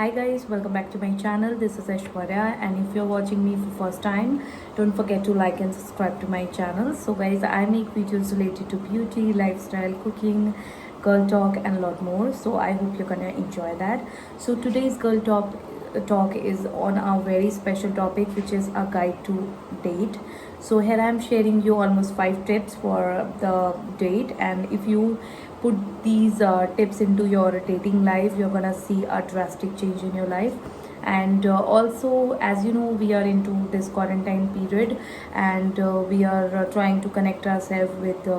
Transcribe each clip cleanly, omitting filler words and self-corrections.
Hi guys, welcome back to my channel. This is Aishwarya, and if you're watching me for first time, don't forget to like and subscribe to my channel. So guys, I make videos related to beauty, lifestyle, cooking, girl talk and a lot more. So I hope you're gonna enjoy that. So today's girl talk is on a very special topic, which is a guide to date. So here I am sharing you almost 5 tips for the date, and if you put these tips into your dating life, you're gonna see a drastic change in your life. And also, as you know, we are into this quarantine period, and we are trying to connect ourselves with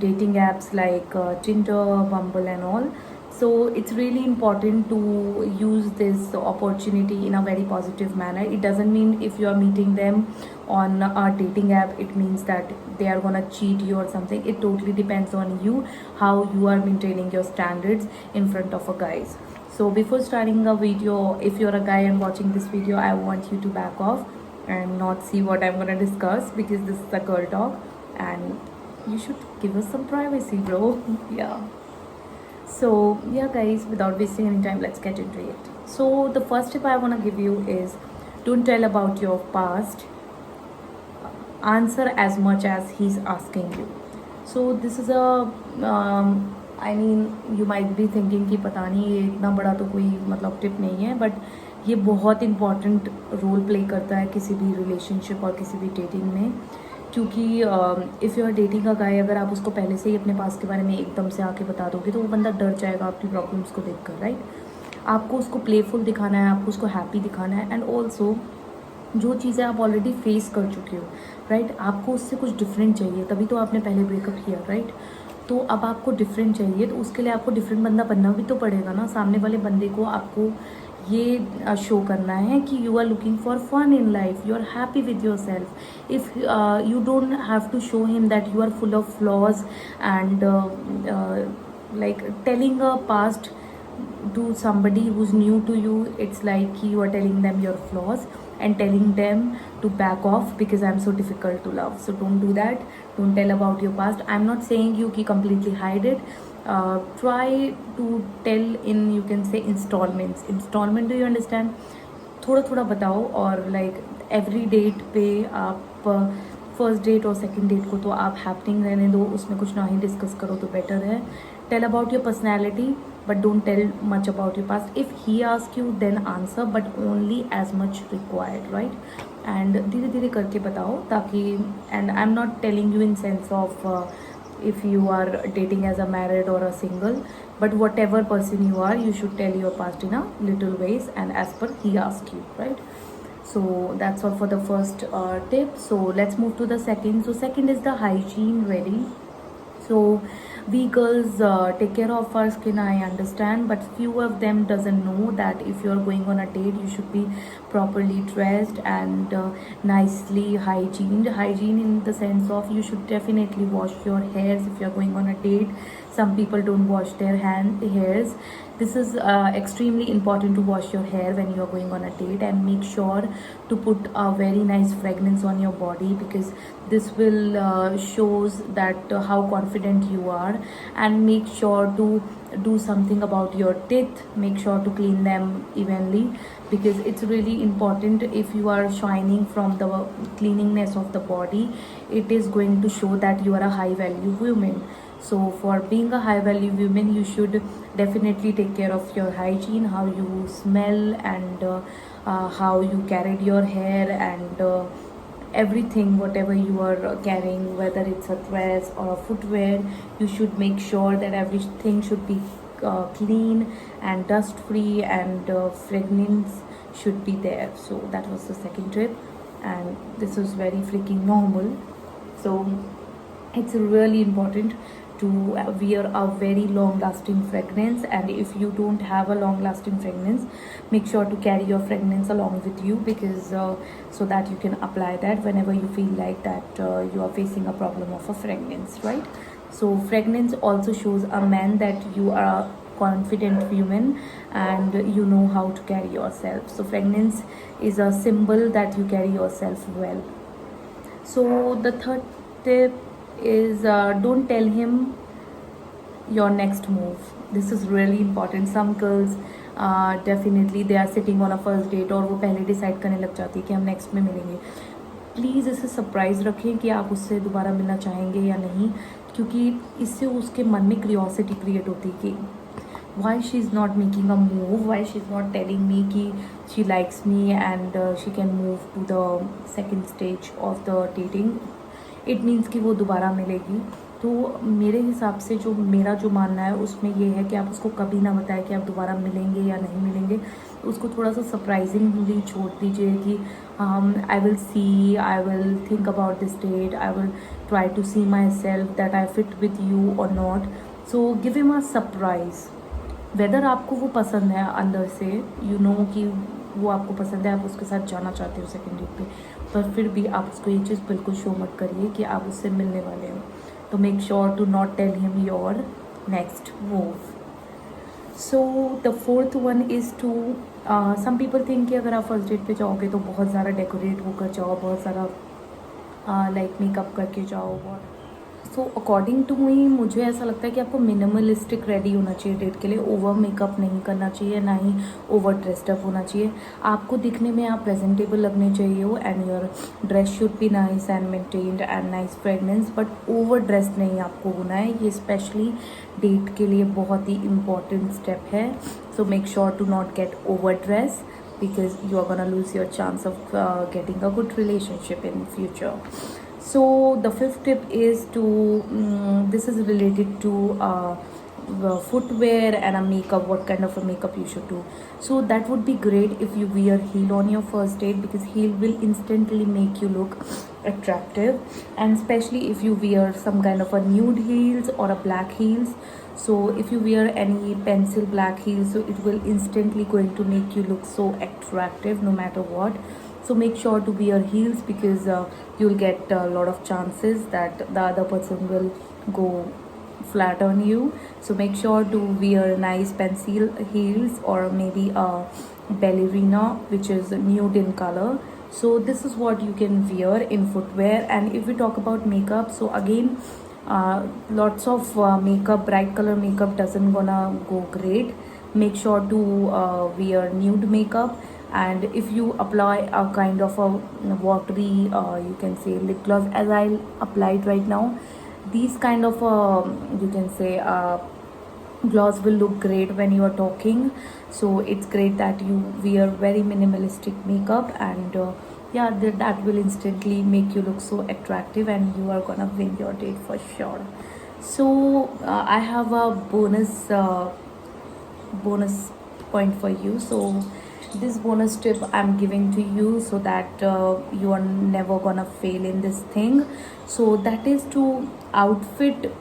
dating apps like Tinder, Bumble and all. So it's really important to use this opportunity in a very positive manner. It doesn't mean if you are meeting them on a dating app, it means that they are gonna cheat you or something. It totally depends on you, how you are maintaining your standards in front of a guys. So before starting a video, if you're a guy and watching this video, I want you to back off and not see what I'm gonna discuss, because this is a girl talk and you should give us some privacy, bro. Yeah. So yeah guys, without wasting any time, let's get into it. So the first tip I want to give you is, don't tell about your past. Answer as much as he's asking you. So this is a I mean, you might be thinking कि पता नहीं ये इतना बड़ा तो कोई मतलब tip नहीं है, बट ये बहुत इंपॉर्टेंट रोल प्ले करता है किसी भी रिलेशनशिप और किसी भी डेटिंग में. क्योंकि इफ़ यू आर डेटिंग अ गाय, अगर आप उसको पहले से ही अपने पास के बारे में एकदम से आके बता दोगे तो वो बंदा डर जाएगा आपकी प्रॉब्लम्स को देख कर, राइट. आपको उसको प्लेफुल दिखाना है, आपको उसको हैप्पी दिखाना है, एंड ऑल्सो जो चीज़ें आप ऑलरेडी फेस कर चुके हो, राइट. आपको उससे कुछ डिफरेंट चाहिए, तभी तो आपने पहले ब्रेकअप किया, राइट. तो अब आपको डिफरेंट चाहिए, तो उसके लिए आपको डिफरेंट बंदा बनना भी तो पड़ेगा ना. सामने वाले बंदे को आपको ये शो करना है कि you are looking for fun in life, you are happy with yourself. If you don't have to show him that you are full of flaws and like telling a past to somebody who's new to you, it's like you are telling them your flaws and telling them to back off because I'm so difficult to love. So don't do that. Don't tell about your past. I'm not saying you ki completely hide it. Try to tell in, you can say, installment. Do you understand? थोड़ा थोड़ा बताओ. और like every date पे आप first date और second date को तो आप हैपनिंग रहने दो, उसमें कुछ ना ही डिस्कस करो तो बेटर है. Tell about your personality but don't tell much about your past. If he ask you then answer, but only as much required, right. And धीरे धीरे करके बताओ, ताकि, and I am not telling you in sense of if you are dating as a married or a single, but whatever person you are, you should tell your past in a little ways and as per he asked you, right. So that's all for the first tip. So let's move to the second. So second is the hygiene ready. So we girls take care of our skin, I understand, but few of them doesn't know that if you're going on a date, you should be properly dressed and nicely hygiene in the sense of you should definitely wash your hairs if you're going on a date. Some people don't wash their hairs. This is extremely important to wash your hair when you are going on a date, and make sure to put a very nice fragrance on your body, because this will shows that how confident you are. And make sure to do something about your teeth. Make sure to clean them evenly, because it's really important. If you are shining from the cleanliness of the body, it is going to show that you are a high value woman. So for being a high value woman, you should definitely take care of your hygiene, how you smell, and how you carried your hair, and everything, whatever you are carrying, whether it's a dress or a footwear, you should make sure that everything should be clean and dust free, and fragrance should be there. So that was the second tip, and this was very freaking normal. So it's really important to wear a very long lasting fragrance, and if you don't have a long lasting fragrance, make sure to carry your fragrance along with you, because so that you can apply that whenever you feel like that you are facing a problem of a fragrance, right. So fragrance also shows a man that you are a confident woman and you know how to carry yourself. So fragrance is a symbol that you carry yourself well. So the third tip is, don't tell him your next move. This is really important. Some girls definitely they are sitting on a first date और वो पहले decide करने लग जाती है कि हम next में मिलेंगे। प्लीज़ इसे सरप्राइज़ रखें कि आप उससे दोबारा मिलना चाहेंगे या नहीं, क्योंकि इससे उसके मन में क्यूरियोसिटी क्रिएट होती है कि why she is not making a move, why she is not telling me कि she likes me and she can move to the second stage of the dating. It means कि वो दोबारा मिलेगी। तो मेरे हिसाब से जो मेरा जो मानना है उसमें ये है कि आप उसको कभी ना बताएं कि आप दोबारा मिलेंगे या नहीं मिलेंगे। उसको थोड़ा सा सरप्राइजिंगली छोड़ दीजिए कि I will see, I will think about this date, I will try to see myself that I fit with you और not. So give him a surprise. Whether आपको वो पसंद है अंदर से, यू नो कि वो आपको पसंद है, आप उसके साथ जाना चाहते हो सेकेंड डेट पे, पर फिर भी आप उसको ये चीज़ बिल्कुल शो मत करिए कि आप उससे मिलने वाले हो। तो make sure to not tell him your next move. So the fourth one is to, some people think कि अगर आप फर्स्ट डेट पे जाओगे तो बहुत ज़्यादा डेकोरेट होकर जाओ, बहुत सारा लाइक मेकअप करके जाओ। सो अकॉर्डिंग टू मी, मुझे ऐसा लगता है कि आपको मिनिमलिस्टिक रेडी होना चाहिए डेट के लिए। ओवर मेकअप नहीं करना चाहिए, ना ही ओवर ड्रेस्ड अप होना चाहिए। आपको दिखने में आप प्रेजेंटेबल लगने चाहिए हो and your dress should be nice and maintained and nice fragrance, but over dressed नहीं आपको होना है। ये स्पेशली डेट के लिए बहुत ही इम्पॉर्टेंट स्टेप है। So make sure to not get over dress because you are gonna lose your chance of getting a good relationship in future. So the fifth tip is to, this is related to footwear and a makeup, what kind of a makeup you should do. So that would be great if you wear heel on your first date, because heel will instantly make you look attractive, and especially if you wear some kind of a nude heels or a black heels. So if you wear any pencil black heels, so it will instantly going to make you look so attractive no matter what. So make sure to wear heels, because you'll get a lot of chances that the other person will go flat on you. So make sure to wear nice pencil heels or maybe a ballerina which is nude in color. So this is what you can wear in footwear. And if we talk about makeup, so again, lots of makeup, bright color makeup doesn't gonna go great. Make sure to wear nude makeup, and if you apply a kind of a watery, you can say lip gloss, as I applied right now, these kind of you can say gloss will look great when you are talking. So it's great that you wear very minimalistic makeup, and yeah, that will instantly make you look so attractive, and you are gonna win your date for sure. So I have a bonus point for you. So this bonus tip I'm giving to you, so that you are never gonna fail in this thing. So that is to outfit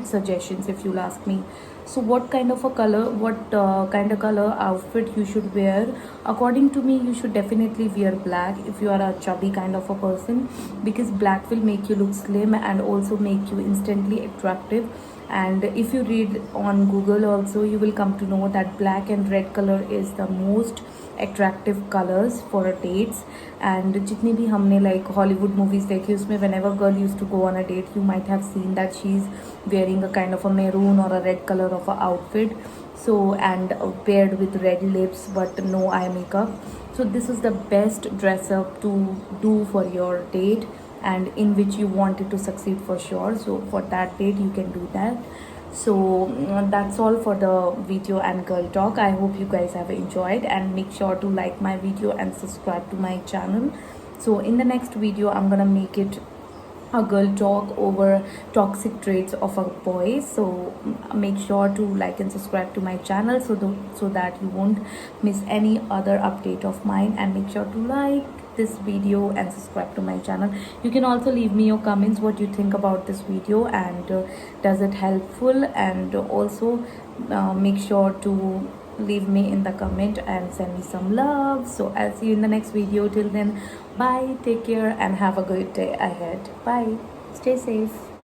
suggestions, if you'll ask me. So what kind of a color, what kind of color outfit you should wear? According to me, you should definitely wear black if you are a chubby kind of a person, because black will make you look slim and also make you instantly attractive. And if you read on Google also, you will come to know that black and red color is the most attractive colors for a dates. And जितनी भी हमने like Hollywood movies देखी, उसमें whenever girl used to go on a date, you might have seen that she's wearing a kind of a maroon or a red color of a outfit, so and paired with red lips but no eye makeup. So this is the best dress up to do for your date, and in which you want it to succeed for sure. So for that date you can do that. So that's all for the video and girl talk. I hope you guys have enjoyed, and make sure to like my video and subscribe to my channel. So in the next video I'm gonna make it a girl talk over toxic traits of a boy. So make sure to like and subscribe to my channel, so that you won't miss any other update of mine. And make sure to like this video and subscribe to my channel. You can also leave me your comments, what you think about this video, and does it helpful, and also make sure to leave me in the comment and send me some love. So I'll see you in the next video. Till then, bye, take care, and have a good day ahead. Bye, stay safe.